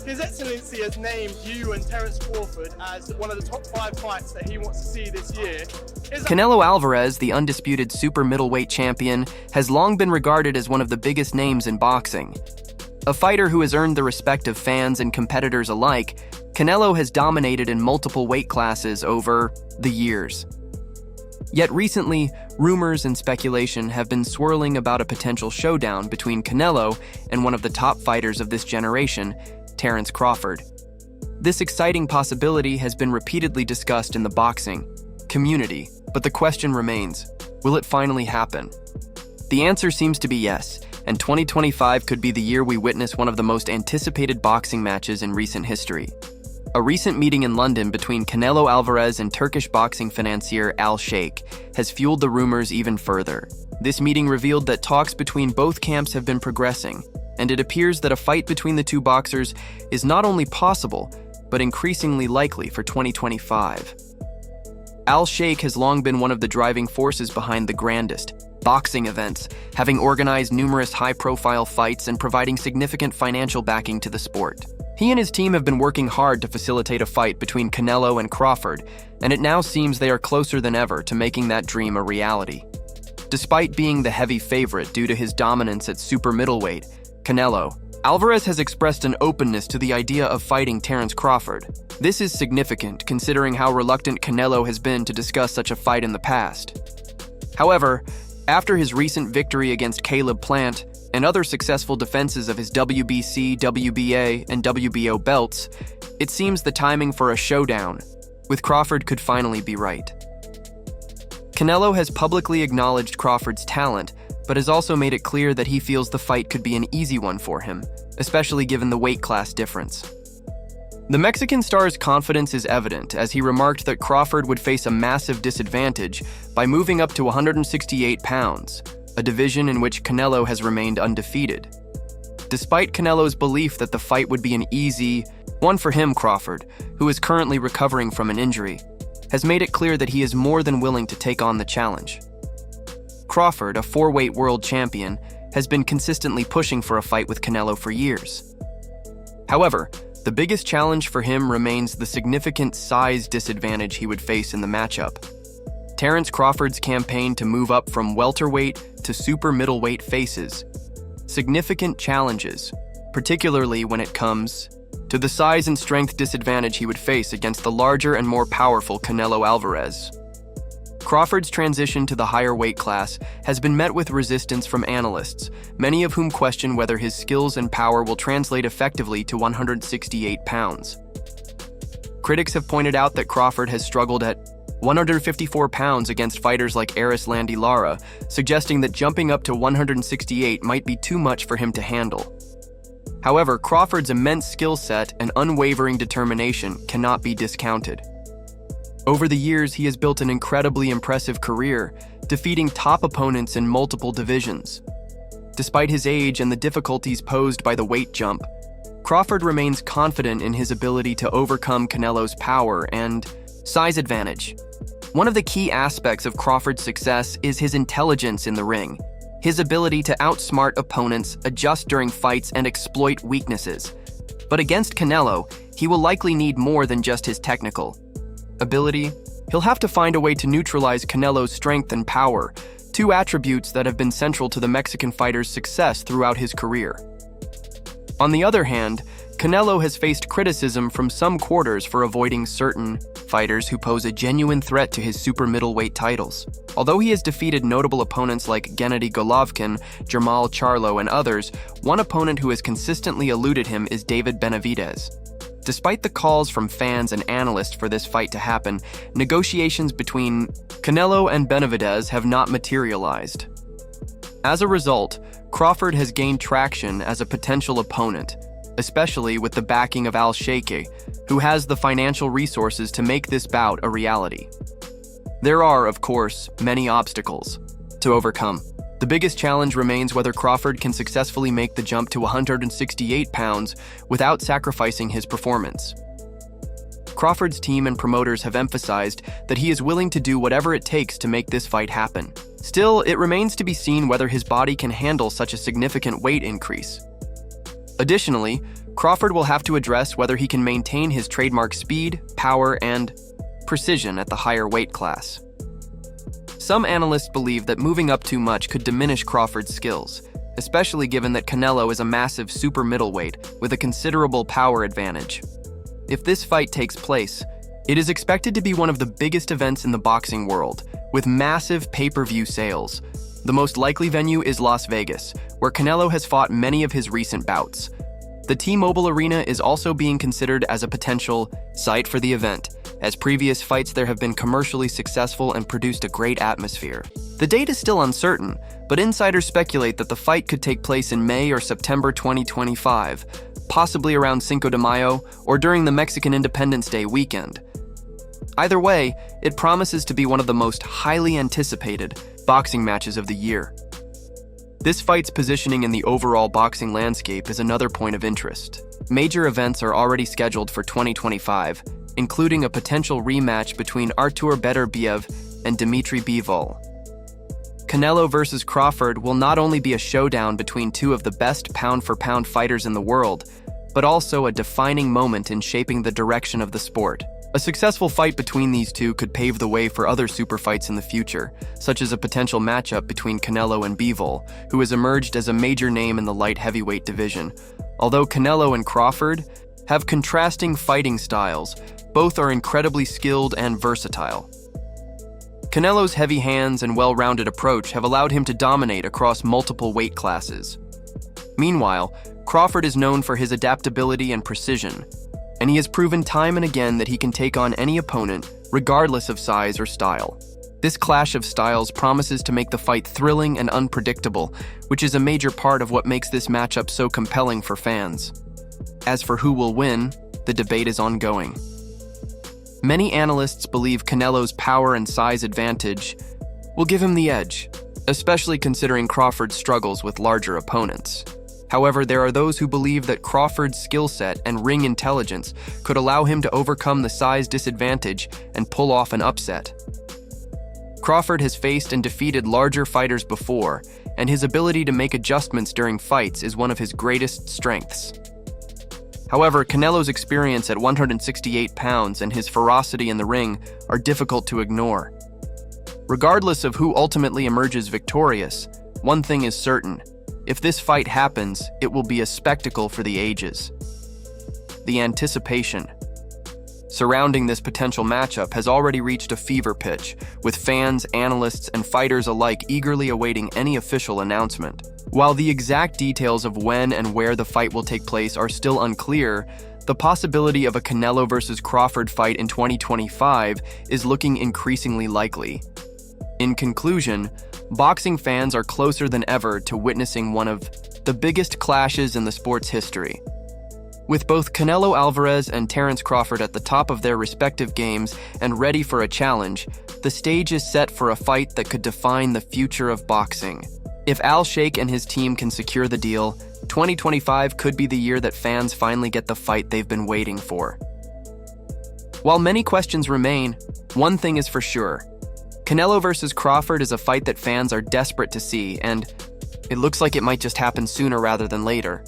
His Excellency has named you and Terence Crawford as one of the top 5 fights that he wants to see this year. Canelo Alvarez, the undisputed super middleweight champion, has long been regarded as one of the biggest names in boxing. A fighter who has earned the respect of fans and competitors alike, Canelo has dominated in multiple weight classes over the years. Yet recently, rumors and speculation have been swirling about a potential showdown between Canelo and one of the top fighters of this generation, Terence Crawford. This exciting possibility has been repeatedly discussed in the boxing community, but the question remains, will it finally happen? The answer seems to be yes, and 2025 could be the year we witness one of the most anticipated boxing matches in recent history. A recent meeting in London between Canelo Alvarez and Turkish boxing financier Al Sheikh has fueled the rumors even further. This meeting revealed that talks between both camps have been progressing, and it appears that a fight between the two boxers is not only possible, but increasingly likely for 2025. Al Sheikh has long been one of the driving forces behind the grandest boxing events, having organized numerous high-profile fights and providing significant financial backing to the sport. He and his team have been working hard to facilitate a fight between Canelo and Crawford, and it now seems they are closer than ever to making that dream a reality. Despite being the heavy favorite due to his dominance at super middleweight, Canelo Alvarez has expressed an openness to the idea of fighting Terence Crawford. This is significant considering how reluctant Canelo has been to discuss such a fight in the past. However, after his recent victory against Caleb Plant and other successful defenses of his WBC, WBA, and WBO belts, it seems the timing for a showdown with Crawford could finally be right. Canelo has publicly acknowledged Crawford's talent, but has also made it clear that he feels the fight could be an easy one for him, especially given the weight class difference. The Mexican star's confidence is evident as he remarked that Crawford would face a massive disadvantage by moving up to 168 pounds, a division in which Canelo has remained undefeated. Despite Canelo's belief that the fight would be an easy one for him, Crawford, who is currently recovering from an injury, has made it clear that he is more than willing to take on the challenge. Crawford, a 4-weight world champion, has been consistently pushing for a fight with Canelo for years. However, the biggest challenge for him remains the significant size disadvantage he would face in the matchup. Terence Crawford's campaign to move up from welterweight to super middleweight faces significant challenges, particularly when it comes to the size and strength disadvantage he would face against the larger and more powerful Canelo Alvarez. Crawford's transition to the higher weight class has been met with resistance from analysts, many of whom question whether his skills and power will translate effectively to 168 pounds. Critics have pointed out that Crawford has struggled at 154 pounds against fighters like Erislandy Lara, suggesting that jumping up to 168 might be too much for him to handle. However, Crawford's immense skill set and unwavering determination cannot be discounted. Over the years, he has built an incredibly impressive career, defeating top opponents in multiple divisions. Despite his age and the difficulties posed by the weight jump, Crawford remains confident in his ability to overcome Canelo's power and size advantage. One of the key aspects of Crawford's success is his intelligence in the ring, his ability to outsmart opponents, adjust during fights, and exploit weaknesses. But against Canelo, he will likely need more than just his technical ability. He'll have to find a way to neutralize Canelo's strength and power, two attributes that have been central to the Mexican fighter's success throughout his career. On the other hand, Canelo has faced criticism from some quarters for avoiding certain fighters who pose a genuine threat to his super middleweight titles. Although he has defeated notable opponents like Gennady Golovkin, Jermall Charlo, and others, one opponent who has consistently eluded him is David Benavidez. Despite the calls from fans and analysts for this fight to happen, negotiations between Canelo and Benavidez have not materialized. As a result, Crawford has gained traction as a potential opponent, especially with the backing of Al Sheikh, who has the financial resources to make this bout a reality. There are, of course, many obstacles to overcome. The biggest challenge remains whether Crawford can successfully make the jump to 168 pounds without sacrificing his performance. Crawford's team and promoters have emphasized that he is willing to do whatever it takes to make this fight happen. Still, it remains to be seen whether his body can handle such a significant weight increase. Additionally, Crawford will have to address whether he can maintain his trademark speed, power, and precision at the higher weight class. Some analysts believe that moving up too much could diminish Crawford's skills, especially given that Canelo is a massive super middleweight with a considerable power advantage. If this fight takes place, it is expected to be one of the biggest events in the boxing world, with massive pay-per-view sales. The most likely venue is Las Vegas, where Canelo has fought many of his recent bouts. The T-Mobile Arena is also being considered as a potential site for the event, as previous fights there have been commercially successful and produced a great atmosphere. The date is still uncertain, but insiders speculate that the fight could take place in May or September 2025, possibly around Cinco de Mayo or during the Mexican Independence Day weekend. Either way, it promises to be one of the most highly anticipated boxing matches of the year. This fight's positioning in the overall boxing landscape is another point of interest. Major events are already scheduled for 2025, including a potential rematch between Artur Beterbiev and Dmitry Bivol. Canelo versus Crawford will not only be a showdown between two of the best pound-for-pound fighters in the world, but also a defining moment in shaping the direction of the sport. A successful fight between these two could pave the way for other super fights in the future, such as a potential matchup between Canelo and Bivol, who has emerged as a major name in the light heavyweight division. Although Canelo and Crawford have contrasting fighting styles, both are incredibly skilled and versatile. Canelo's heavy hands and well-rounded approach have allowed him to dominate across multiple weight classes. Meanwhile, Crawford is known for his adaptability and precision, and he has proven time and again that he can take on any opponent, regardless of size or style. This clash of styles promises to make the fight thrilling and unpredictable, which is a major part of what makes this matchup so compelling for fans. As for who will win, the debate is ongoing. Many analysts believe Canelo's power and size advantage will give him the edge, especially considering Crawford's struggles with larger opponents. However, there are those who believe that Crawford's skill set and ring intelligence could allow him to overcome the size disadvantage and pull off an upset. Crawford has faced and defeated larger fighters before, and his ability to make adjustments during fights is one of his greatest strengths. However, Canelo's experience at 168 pounds and his ferocity in the ring are difficult to ignore. Regardless of who ultimately emerges victorious, one thing is certain: if this fight happens, it will be a spectacle for the ages. The anticipation surrounding this potential matchup has already reached a fever pitch, with fans, analysts, and fighters alike eagerly awaiting any official announcement. While the exact details of when and where the fight will take place are still unclear, the possibility of a Canelo versus Crawford fight in 2025 is looking increasingly likely. In conclusion, boxing fans are closer than ever to witnessing one of the biggest clashes in the sport's history. With both Canelo Alvarez and Terence Crawford at the top of their respective games and ready for a challenge, the stage is set for a fight that could define the future of boxing. If Al Sheikh and his team can secure the deal, 2025 could be the year that fans finally get the fight they've been waiting for. While many questions remain, one thing is for sure: Canelo versus Crawford is a fight that fans are desperate to see, and it looks like it might just happen sooner rather than later.